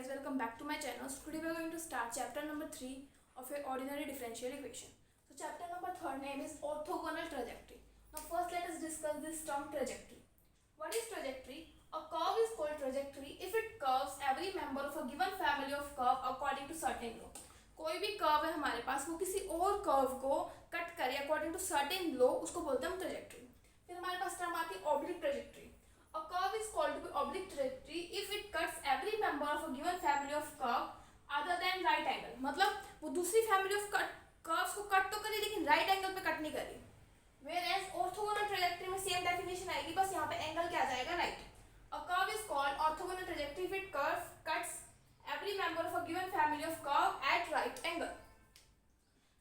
guys, welcome back to my channel. So today we are going to start chapter number 3 of your ordinary differential equation. So chapter number 3 name is orthogonal trajectory. Now first let us discuss this term trajectory. What is trajectory? A curve is called trajectory if it curves every member of a given family of curve according to certain law. कोई भी curve है हमारे पास, वो किसी और curve को cut करे according to certain law, उसको बोलते हैं ट्रैजेक्टरी. फिर हमारे पास टर्म आती है oblique trajectory. A curve is called to be oblique trajectory if it cuts every member of a given family of curve other than right angle. मतलब वो दूसरी फैमिली ऑफ कर्व्स को कट तो करे लेकिन राइट एंगल पे cut नहीं करी. Whereas orthogonal trajectory में सेम डेफिनेशन आएगी, बस यहाँ पे एंगल क्या आ जाएगा, right. A curve is called orthogonal trajectory if it cuts every member of a given family of curve at right angle.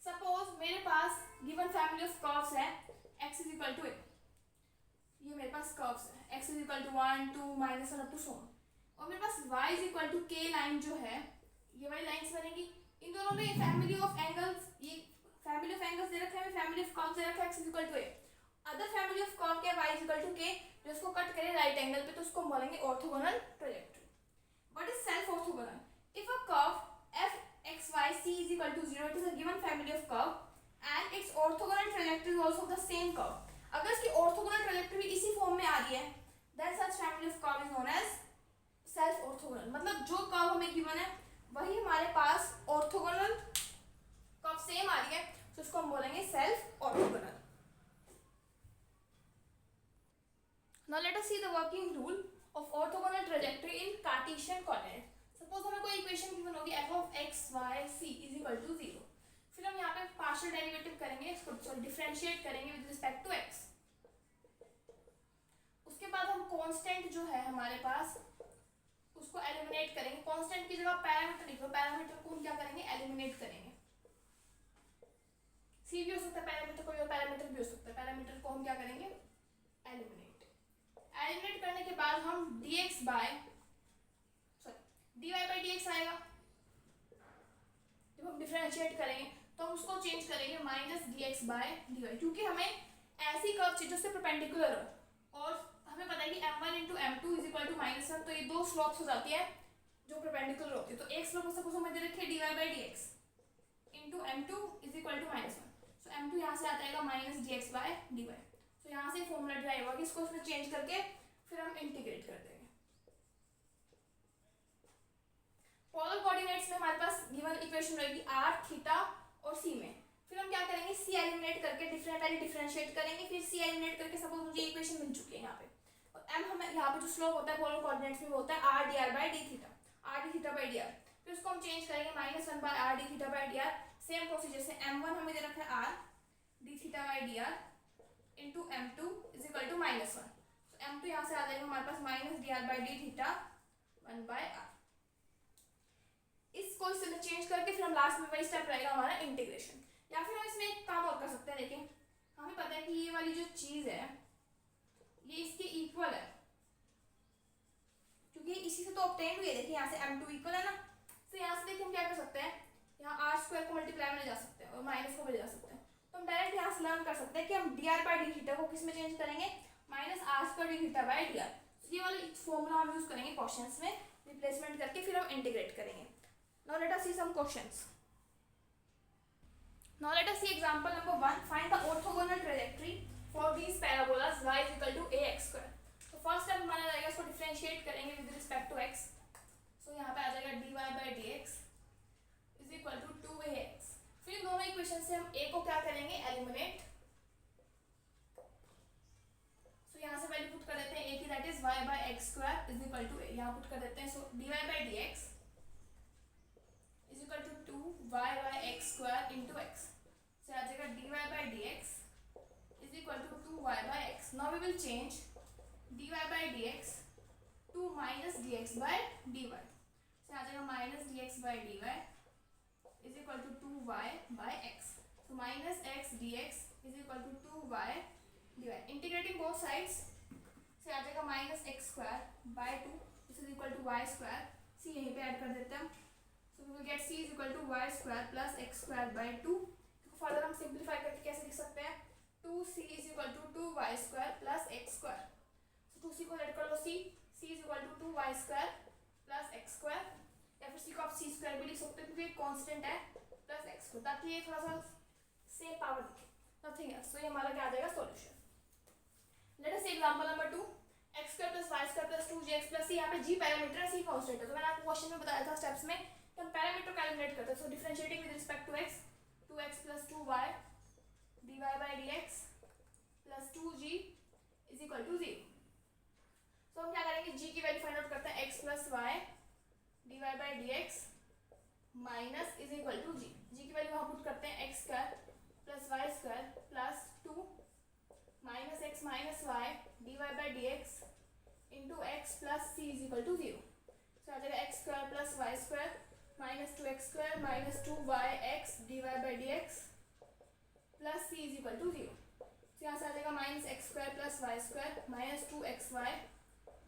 Suppose मेरे पास given family of curves है x is equal to a. ये मेरे पास curves है x is equal to 1 2 -1 up to so on, और मेरे पास y is equal to k line जो है, ये वाली लाइंस बनेगी. इन दोनों में फैमिली ऑफ एंगल्स, ये फैमिली ऑफ एंगल्स दे रखा है, फैमिली ऑफ कर्व्स दे रखा है x is equal to a. Other family of curve क्या y is equal to k, जो इसको कट करे राइट एंगल पे, तो उसको बोलेंगे orthogonal trajectory. What is self orthogonal? If a curve f x y c is equal to 0, it is a given family of curve and its orthogonal trajectory is also the same curve. अगर इसकी orthogonal trajectory इसी form में आ रही है, then such family of curve is known as self orthogonal. मतलब जो curve हमें गिवन है वही हमारे पास ऑर्थोगोनल कर्व सेम आ रही है, तो उसको हम बोलेंगे self orthogonal. Now let us see the working rule of orthogonal trajectory in Cartesian coordinate. Suppose हमें कोई इक्वेशन गिवन होगी f of x y c is equal to 0. फिर हम यहाँ पे पार्शियल डेरिवेटिव करेंगे, इसको डिफरेंशिएट करेंगे विद रिस्पेक्ट टू x. उसके बाद हम कांस्टेंट जो है हमारे पास उसको एलिमिनेट करेंगे. कांस्टेंट की जगह पैरामीटर लिखो, पैरामीटर को हम क्या करेंगे, एलिमिनेट करेंगे. c भी हो सकता है पैरामीटर, कोई और पैरामीटर भी हो सकता है. पैरामीटर को हम क्या करेंगे, एलिमिनेट. एलिमिनेट करने के बाद हम dx by dy by dx आएगा. जब हम डिफरेंशिएट करेंगे तो हम उसको चेंज करेंगे माइनस dx बाय dy, क्योंकि हमें ऐसी कर्व चाहिए जो उससे परपेंडिकुलर हो, और हमें पता है कि m1 into m2 is equal to -1, तो ये दो स्लोप्स हो जाती है जो परपेंडिकुलर होती है. तो एक स्लोप सपोज हमें दे रखी है dy by dx into m2 is equal to -1, so m2 यहाँ से आ जाएगा माइनस dx बाय dy. तो यहाँ से फॉर्मूला ड्राइव होगा, इसको उसमें चेंज करके फिर हम इंटीग्रेट कर देंगे. पोलर कोऑर्डिनेट्स में हमारे पास गिवन इक्वेशन रहेगी r थीटा और c में. फिर हम क्या करेंगे, c एलिमिनेट करके पहले डिफरेंशिएट करेंगे, फिर c एलिमिनेट करके सपोज मुझे इक्वेशन मिल चुकी है यहाँ पे, और m हमें यहाँ पे जो स्लोप होता है पोलर कोऑर्डिनेट्स में वो होता है r dr by d theta, r d theta by dr. फिर उसको हम चेंज करेंगे -1 by r d theta by dr. Same procedure से m1 हमें दे रखा है r d theta by dr into m2 is equal to -1, तो m2 यहाँ से आ जाएगा हमारे पास -dr by d theta 1 by r. इसको इसमें चेंज करके फिर हम लास्ट में वही स्टेप रहेगा हमारा इंटीग्रेशन. या फिर हम इसमें एक काम और कर सकते हैं. देखिए हमें पता है कि ये वाली जो चीज है ये इसके इक्वल है, क्योंकि इसी से तो ऑब्टेन हुई है. देखिए यहाँ से m2 इक्वल है ना, तो यहाँ से देखिए हम क्या कर सकते हैं, यहाँ r² को मल्टीप्लाई में ले जा सकते हैं और माइनस को भी ले जा सकते हैं. तो हम डायरेक्ट यहाँ से लर्न कर सकते हैं कि हम dr बाय d थीटा को किस में चेंज करेंगे, -r² d theta by dr. ये वाली फॉर्मूला हम यूज करेंगे क्वेश्चंस में रिप्लेसमेंट करके, फिर हम इंटीग्रेट करेंगे. Now let us see some questions. Now let us see example number 1. Find the orthogonal trajectory for these parabolas y is equal to ax square. तो फर्स्ट स्टेप हमारा रहेगा, इसको डिफरेंशिएट करेंगे with respect to x. So यहाँ पे आ जाएगा dy by dx is equal to 2ax. फिर दोनों इक्वेशन से हम a को क्या करेंगे, एलिमिनेट. सो यहाँ से वैल्यू पुट कर देते हैं a की, that is y by x square is equal to a. यहाँ पुट कर देते हैं, so dy by dx is equal to 2y by x square into x. So आ जाएगा dy by dx is equal to 2y by x. Now we will change dy by dx to minus dx by dy. So आ जाएगा minus dx by dy is equal to 2y by x. So minus x dx is equal to 2y dy. Integrating both sides, से आ जाएगा minus x square by 2 this is equal to y square. c यहीं पे add कर देते हैं. So we will get c is equal to y square plus x square by 2. Further हम simplify करके कैसे लिख सकते हैं, 2c is equal to 2y square plus x square. So 2c को ऐड कर लो, c is equal to 2y square plus x square. Square भी लिख सकते हो क्योंकि कांस्टेंट है, प्लस एक्स स्क्वायर, ताकि ये थोड़ा सा सेम पावर दिखे, नथिंग एल्स। तो ये हमारा क्या आ जाएगा solution. Let us see example number 2, x square plus y square plus 2gx plus c। यहाँ पे g पैरामीटर है, c कांस्टेंट है। तो मैंने आपको क्वेश्चन में बताया था स्टेप्स में कि हम पैरामीटर कैलकुलेट करते हैं। So differentiating with respect to x, 2x plus 2y dy by dx plus 2g is equal to 0। तो हम क्या करेंगे, g की वैल्यू फाइंड आउट करते हैं, x plus y dy by dx minus is equal to g। g की value वहाँ put करते हैं, x square plus y square plus 2 minus x minus y d y by d x into x plus c is equal to 0। तो आ जाएगा x square plus y square minus 2x square minus 2yx d y by d x plus c is equal to 0। तो यहाँ से आ जाएगा minus x square plus y square minus 2xy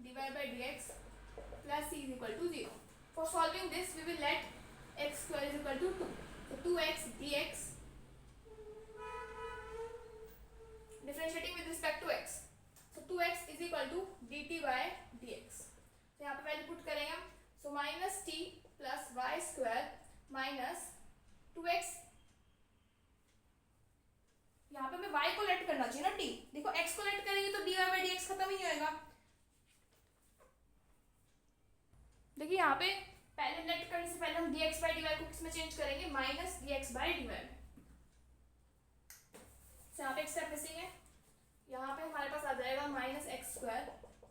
d y by d x plus c is equal to 0। For solving this we will let x square is equal to 2, तो 2x dx differentiating with respect to x, so 2x is equal to dt by dx। तो यहाँ पे value put करेंगे हम, so minus t plus y square minus 2x, यहाँ पे हमें y को लेट करना चाहिए ना, t देखो x को लेट करेंगे तो dy by dx खत्म ही नहीं होएगा। देखिए यहाँ पे पहले लेट करने से पहले हम dx by dy को किस में चेंज करेंगे, माइनस dx by dy में। यहाँ पे एक स्टेप मिसिंग है, यहाँ पे हमारे पास आ जाएगा minus x square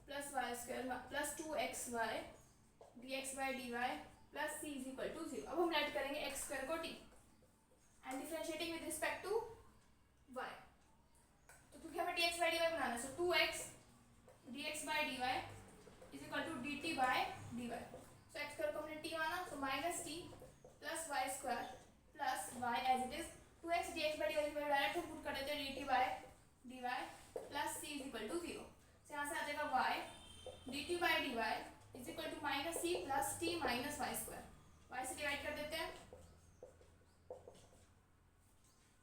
plus y square plus 2xy dx by dy plus c is equal to 0। अब हम लेट करेंगे एक्स स्क्वायर को t and differentiating with respect to y, तो क्योंकि हमें dx by dy बनाना है, so 2x dx by dy is equal to dt by dy। So x square को हमने t माना, so minus t plus y square plus y as it is 2x dx by dy में direct हम put कर देते हैं dt by dy plus c is equal to 0। तो यहाँ से आ जाएगा y dt by dy is equal to minus c plus t minus y square, y से डिवाइड कर देते हैं,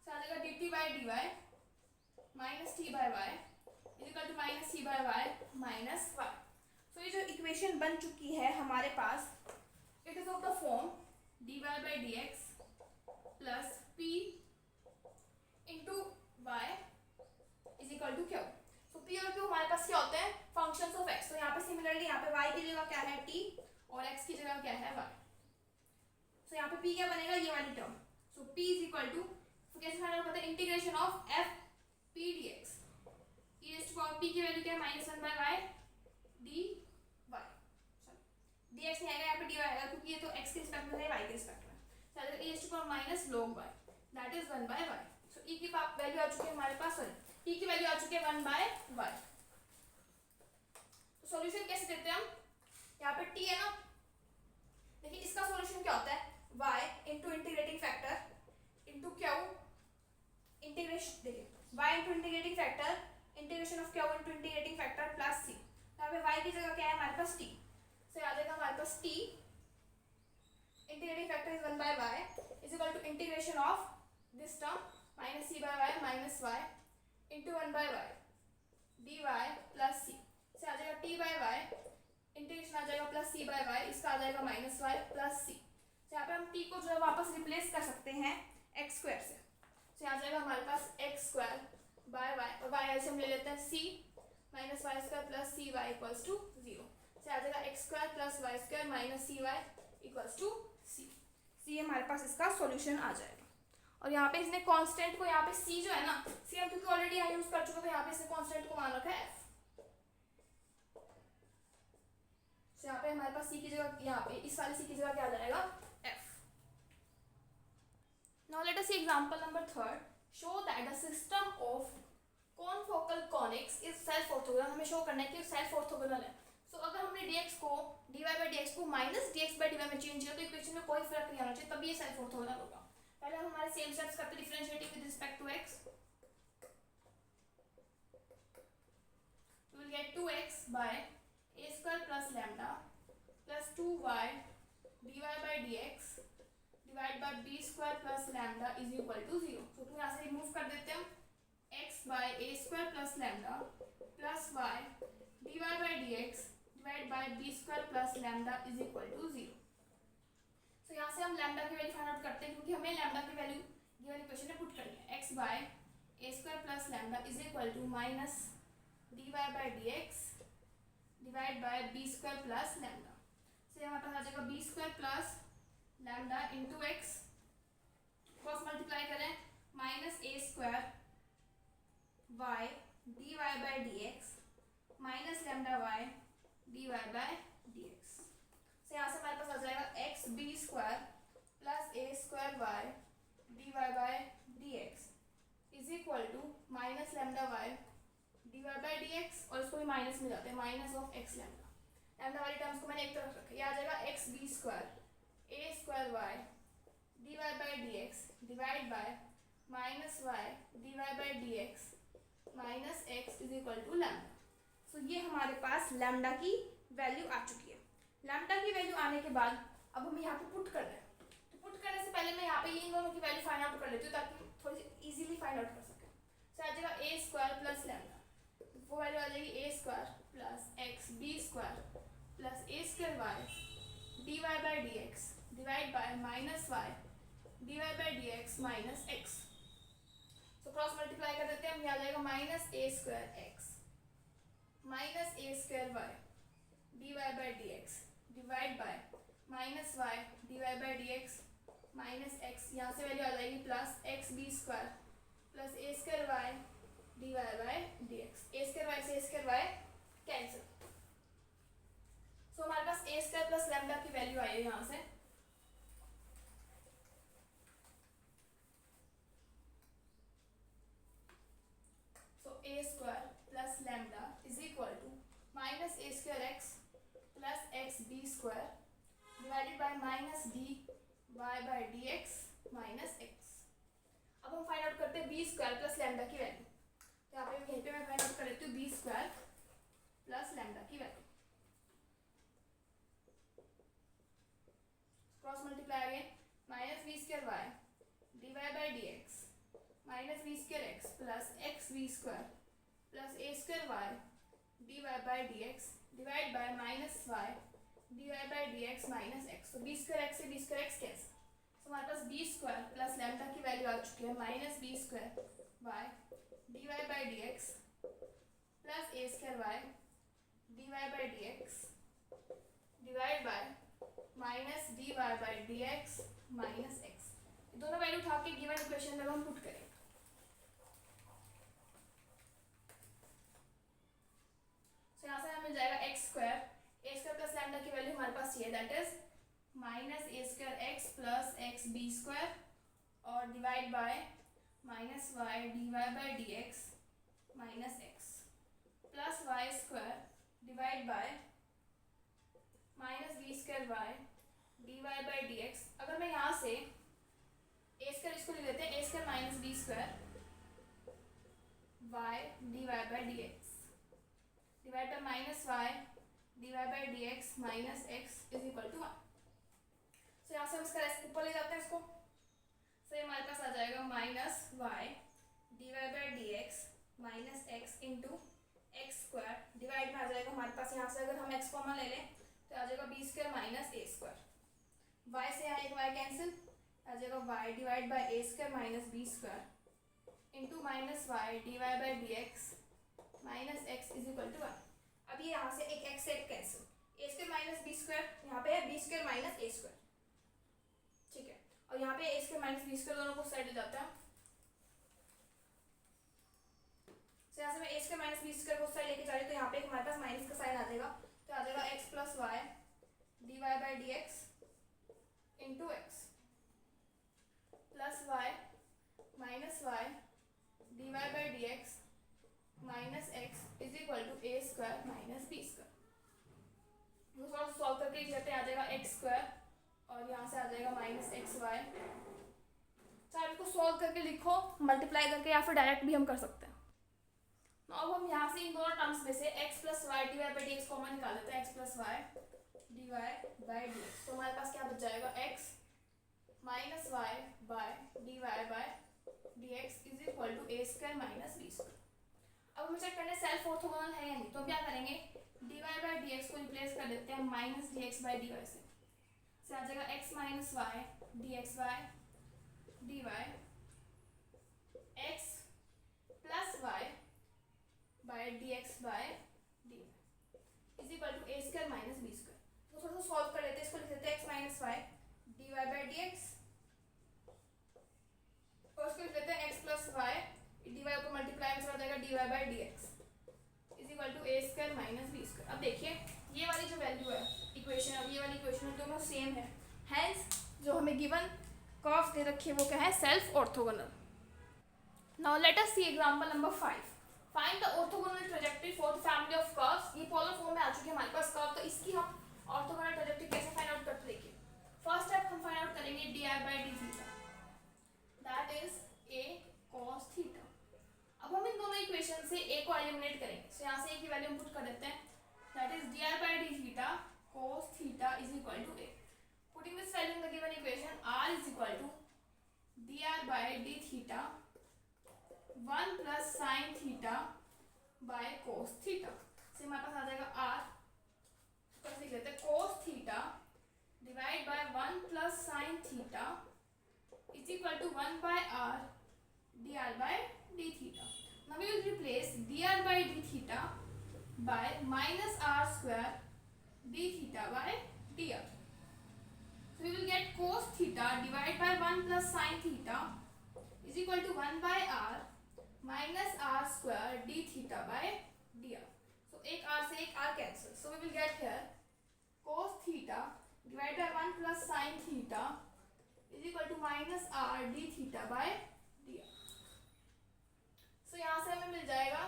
तो आ जाएगा dt by dy माइनस t by y is equal to minus c by y minus y। So ये जो इक्वेशन बन चुकी है हमारे पास, it is of the form dy by dx plus p into y is equal to q. तो p और q हमारे पास क्या होते हैं, फंक्शंस ऑफ x। तो यहाँ पे सिमिलरली यहाँ पे y की जगह क्या है t और x की जगह क्या है y। तो यहाँ पे p क्या बनेगा, ये वाली term, so p is equal to, तो कैसे फाइंड आउट करते हैं, integration of f p dx, e raise to power p की वैल्यू क्या है, -1 बाय y dy, dx नहीं आएगा यहाँ पे dy आएगा क्योंकि ये तो x के रिस्पेक्ट में है, y के रिस्पेक्ट में, तो e raise to power minus log y that is 1 by y। So e की वैल्यू आ चुकी है हमारे पास, सॉरी e की वैल्यू आ चुकी है 1 बाय y। तो सॉल्यूशन कैसे देते हैं हम, यहाँ पे t है ना, देखिए इसका सॉल्यूशन क्या होता है, y into integrating factor into q integration, देखिए y into integrating factor integration of q into integrating factor plus c। यहाँ पे y की जगह क्या है हमारे पास t, तो आ जाएगा हमारे पास t integrating factor is 1 by y is equal to integration of this term minus c by y minus y into 1 by y dy plus c, से आ जाएगा t बाय y इंटीग्रेशन आ जाएगा प्लस c बाय y, इसका आ जाएगा minus y plus c। तो यहाँ पे हम t को जो है वापस रिप्लेस कर सकते हैं x स्क्वायर से, तो यहाँ आ जाएगा हमारे पास x स्क्वायर बाय y और y ऐसे हम ले लेते हैं c minus y square plus cy equals to 0। से आ जाएगा x square plus y square minus cy equals to c हमारे पास इसका सॉल्यूशन आ जाएगा। और यहाँ पे इसने कांस्टेंट को, यहाँ पे c जो है ना, c हम क्योंकि ऑलरेडी यहाँ यूज कर चुके, तो यहाँ पे इसने कांस्टेंट को मान रखा है f। तो यहाँ पे हमारे पास c की जगह, यहाँ पे इस वाले c की जगह क्या आ जाएगा, f। Now let us see example number 3, show that the system of confocal conics is self orthogonal. हमें शो करना है कि सेल्फ ऑर्थोगोनल है। सो अगर हमने dx को dy by dx को माइनस dx by dy में चेंज किया तो इक्वेशन में कोई फर्क नहीं आना चाहिए, तभी ये सेल्फ ऑर्थोगोनल होगा। पहले हम हमारे सेम स्टेप्स करते हैं, differentiating with respect to x, we will get 2x by a square plus lambda plus 2y dy by dx divide by b square plus lambda is equal to 0। तो तुम यहाँ से रिमूव कर देते हैं, x by a square plus lambda plus y dy by dx divide by b square plus lambda is equal to 0। So यहाँ से हम लैम्डा की वैल्यू फाइंड आउट करते हैं क्योंकि हमें लैम्डा की वैल्यू गिवन इक्वेशन में पुट करनी है। X by a square plus lambda is equal to minus d y by d x divide by b square plus lambda. से हमारे पास आ जाएगा b square plus lambda into x, cross multiply करें minus a square y d y by d x minus lambda y d y by d x. से यहाँ से हमारे पास आ जाएगा x b square plus a square y d y by d x is equal to minus lambda y d y by d x, और इसको भी माइनस में जाते हैं, minus of x lambda. Lambda वाली टर्म्स को मैंने एक तरफ रखा, ये आ जाएगा x b square a square y d y by d x divide by minus y d y by d x minus x is equal to lambda. सो ये हमारे पास लैम्डा की वैल्यू आ चुकी है। लैम्डा की वैल्यू आने के बाद अब हम यहाँ पे पुट कर रहे हैं, तो पुट करने से पहले मैं यहाँ पे इन दोनों की वैल्यू फाइंड आउट कर लेती हूँ ताकि थोड़ी सी इजीली फाइंड आउट कर सकें। सो आ जाएगा ए स्क्वायर प्लस लैम्डा, वो वैल्यू आ जाएगी a square plus x b square plus a square y d y by d x divide by minus y d y by d x minus x. So cross multiply कर देते हैं हम, यहाँ आ जाएगा minus a square x minus a square y d y by d x divide by minus y d y by d x minus x. यहाँ से value आ जाएगी plus x b square plus a square y d y by d x. A square y से a square y cancel. So हमारे पास a square plus lambda की value आई है यहाँ से। So a square plus lambda is equal to minus a square x plus x b square divided by minus d y by d x minus x. अब हम find out करते हैं B square plus lambda की value. तो यहाँ पे यहीं पे मैं फाइंड आउट कर लेती हूँ बी स्क्वायर प्लस लैम्डा की value. Cross multiply again minus b square y d y by d x minus b square x plus x b square plus a square y d y by d x divide by minus y d y by d x minus x. तो b square x से b square x cancel. तो हमारे पास b square plus lambda की value आ चुकी है minus b square y d y by d x plus a square y d y by d x divide by minus d y by d x minus x. दोनों value उठा के given equation में हम put करेंगे। तो यहाँ से हमें मिल जाएगा x square a square plus lambda की वैल्यू हमारे पास ये that is minus a square x plus x b square और divide by minus y d y by d x minus x plus y square divide by minus b square y d y by d x. अगर मैं यहाँ से a square इसको लिख देते हैं a square minus b square y d y by d x divide by minus y d y by d x minus x is equal to 1। So यहाँ से हम इसका ऊपर ले जाते हैं इसको। सो ये हमारे पास आ जाएगा minus y d y by d x minus x into x square divide में आ जाएगा हमारे पास, यहाँ से अगर हम एक्स कॉमन ले लें तो आ जाएगा b square minus a square. Y से यहाँ एक वाई कैंसिल, आ जाएगा y divide by a square minus b square into minus y d y by d x minus x is equal to 1। अब ये यहाँ से एक एक्स से एक cancel, a square minus b square यहाँ पे है b square minus a square, ठीक है, और यहाँ पे a square minus b square दोनों को साइड ले जाता है। तो यहाँ से मैं ए स्क्वायर माइनस बी स्क्वायर को साइड लेके जा रही हूँ तो यहाँ पे हमारे पास माइनस का साइन आ जाएगा, तो आ जाएगा x plus y d y by d x into x plus y minus y d y by d x minus x is equal to a square minus b square. थोड़ा solve करके लिखते हैं, आ जाएगा x square और यहाँ से आ जाएगा माइनस एक्स वाई। चाहे इसको सॉल्व करके लिखो, मल्टीप्लाई करके, या फिर डायरेक्ट भी हम कर सकते हैं। अब हम यहाँ से इन दोनों टर्म्स में से x plus y d y by d x common निकाल लेते हैं, x plus y d y by d x. तो हमारे पास क्या बच जाएगा x minus y by d y by d x is equal to a square minus b square. अब हमें चेक करना है सेल्फ ऑर्थोगोनल है या नहीं, तो क्या करेंगे d y by d x को रिप्लेस कर देते हैं minus d x by d y से। से आ जाएगा x minus y d x y d y x plus y by d x by d y is equal to a square minus b square. तो थोड़ा सा solve कर लेते हैं, इसको लिख देते हैं x minus y d y by d x और उसको लिख देते हैं x plus y d y ऊपर मल्टीप्लाई में आ जाएगा d y by d x is equal to a square minus b square. अब देखिए ये वाली जो वैल्यू है इक्वेशन, अब ये वाली इक्वेशन दोनों सेम है, हेंस जो हमें गिवन कर्व दे रखी है वो क्या है, self orthogonal. Now let us see example number 5। Find the orthogonal trajectory for the family of curves. ये पोलर फॉर्म में आ चुकी है हमारे पास कर्व, तो इसकी हम ऑर्थोगोनल ट्रैजेक्टरी कैसे फाइंड आउट करते देखिए। फर्स्ट स्टेप हम फाइंड आउट करेंगे D i by d theta, that is a cos theta. अब हम इन दोनों इक्वेशन से a को एलिमिनेट करेंगे, सो यहाँ से a की वैल्यू हम पुट कर देते हैं, that is d i by d theta cos theta is equal to a। Putting this value in the given equation r is equal to d r by d theta 1 plus sine theta by cos theta. से हमारे पास आ जाएगा r, तो लिख लेते हैं cos theta divide by 1 plus sine theta is equal to 1 by r dr by d theta. Now we will replace dr by d theta by minus r square d theta by dr. So we will get cos theta divided by 1 plus sin theta is equal to 1 by r minus r square d theta by dr. So एक r से एक r cancel. So we will get here cos theta divided by 1 plus sin theta is equal to minus r d theta by dr. तो यहाँ से हमें मिल जाएगा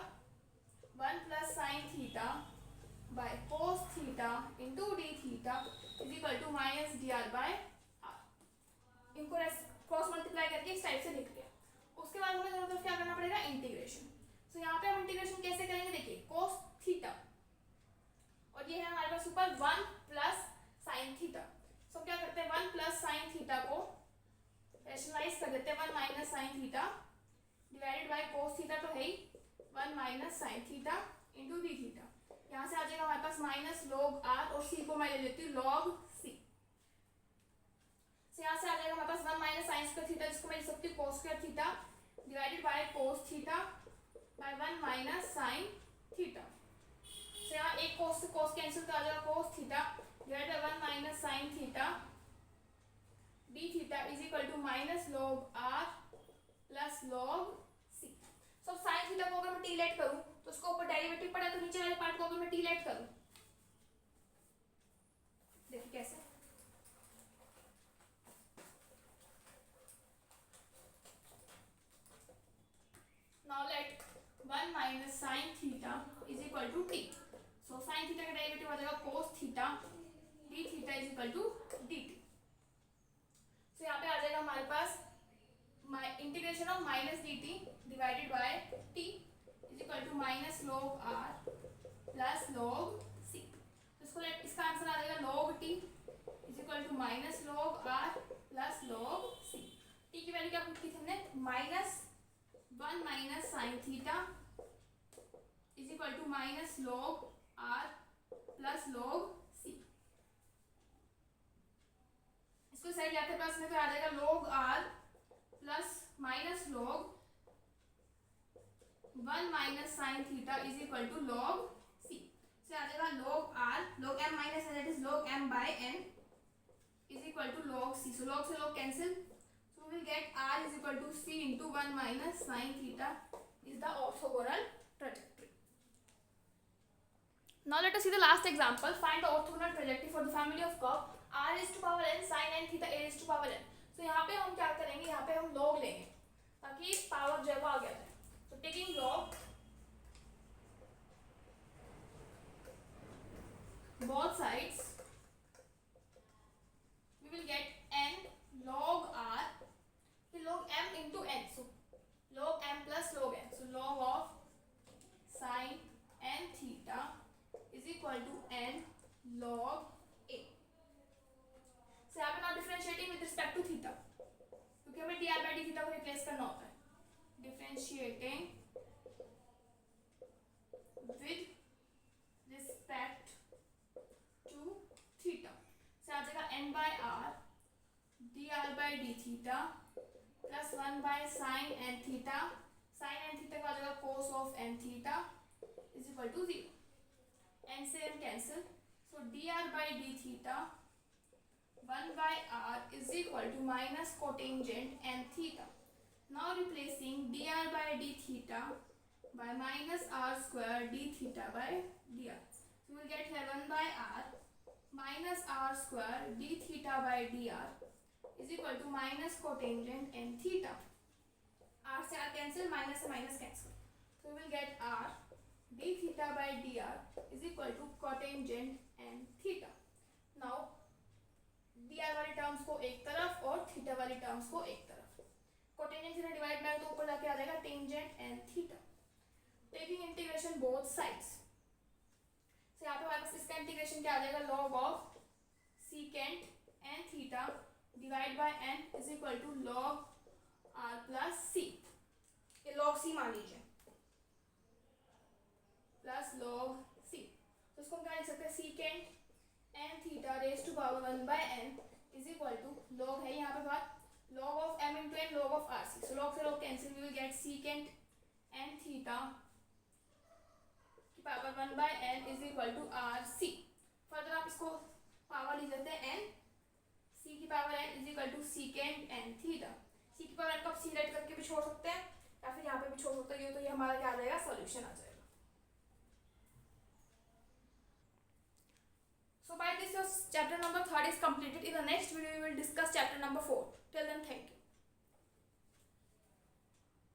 1 plus sine theta by cos theta into d theta is equal to minus d r by r. इनको cross multiply करके इस type से लिख लिया। उसके बाद हमें दोनों तरफ क्या करना पड़ेगा, इंटीग्रेशन। तो यहाँ पे हम इंटीग्रेशन कैसे करेंगे देखिए, कोस थीटा और ये है हमारे पास ऊपर 1 प्लस साइन थीटा। तो क्या करते हैं 1 प्लस साइन थीटा को रैशनलाइज कर देते हैं 1 minus sine theta divided bye cos theta, तो है ही 1 minus sine theta into d theta. यहाँ से आ जाएगा हमारे पास माइनस लॉग आर और सी को मैं ले लेती हूँ लॉग सी। यहाँ से आ जाएगा हमारे पास 1 माइनस साइन स्क्वायर थीटा, जिसको मैं लिख सकती हूँ cos square theta divided bye cos theta by 1 minus sine theta. यहाँ एक cos से cos कैंसिल तो आ जाएगा cos theta divided by 1 minus sine theta d theta is equal to minus log r plus log c. सब sine theta को अगर मैं टी लेट करूं तो उसको ऊपर डेरिवेटिव पड़ा, तो नीचे वाले पार्ट को अगर मैं टी लेट करूं, देखिए कैसे, now let 1 minus sine theta is equal to t. So sine theta का डेरिवेटिव आ जाएगा cos theta d theta is equal to d t. So यहाँ पे आ जाएगा हमारे पास integration of minus d t divided by t is equal to minus log r plus log c. तो इसका आंसर आ जाएगा log t is equal to minus log r plus log C. T की वैल्यू क्या put की थी हमने, minus 1 minus sine theta is equal to minus log r plus log c. इसको साइड जाते पास में तो आ जाएगा log r plus minus log 1 minus sine theta is equal to log c. से आ जाएगा log r, log m minus that is log m by n is equal to log c. So log से log cancel, so we will get r is equal to c into 1 minus sine theta is the orthogonal trajectory. Now let us see the last example. Find the orthogonal trajectory for the family of curve r is to power n sin n theta a is to power n. तो यहाँ पे हम क्या करेंगे, यहाँ पे हम log लेंगे ताकि पावर जो है वो आ गया जाए। तो taking log both sides we will get n log r log m into n, so log m plus log n, so log of sin n theta is equal to n log a। So यहाँ पे now differentiating with respect to theta, क्योंकि हमें dr by d theta को replace करना होता है। Differentiating with respect to theta, से आ आ जाएगा n by r d r by d theta plus 1 by sine n theta, sine n theta का आ जाएगा cos of n theta is equal to 0, n से n cancel, so d r by d theta 1 by r is equal to minus cotangent n theta. Now replacing dr by d theta by minus r square d theta by dr. So we will get here 1 by r minus r square d theta by dr is equal to minus cotangent n theta. R से r cancel, minus से minus cancel. So we will get r d theta by dr is equal to cotangent n theta. Now dr वाली terms को एक तरफ और theta वाली terms को एक तरफ, कोटेंजेंट थीटा डिवाइड बाय तो ऊपर जाके आ जाएगा tangent n theta, taking integration both sides. So यहाँ पे हमारे पास इसका इंटीग्रेशन क्या आ जाएगा, log of secant n theta divide by n is equal to log r plus c, ये लॉग सी मान लीजिए, प्लस लॉग सी, तो इसको हम क्या लिख सकते हैं, secant n theta raise to power 1 by n is equal to log है यहाँ पे बात, log of m into n log of rc, so log से log cancel, we will get secant n theta की power 1 by n is equal to rc। Further आप इसको power लिख देते हैं n, c की power n is equal to secant n theta, c की power n को आप c राइट करके भी छोड़ सकते हैं या फिर यहाँ पे भी छोड़ सकते हैं, तो ये हमारा क्या आ जाएगा, सॉल्यूशन आ जाएगा। So by this your chapter number 3 is completed. In the next video we will discuss chapter number 4. Till then, thank you.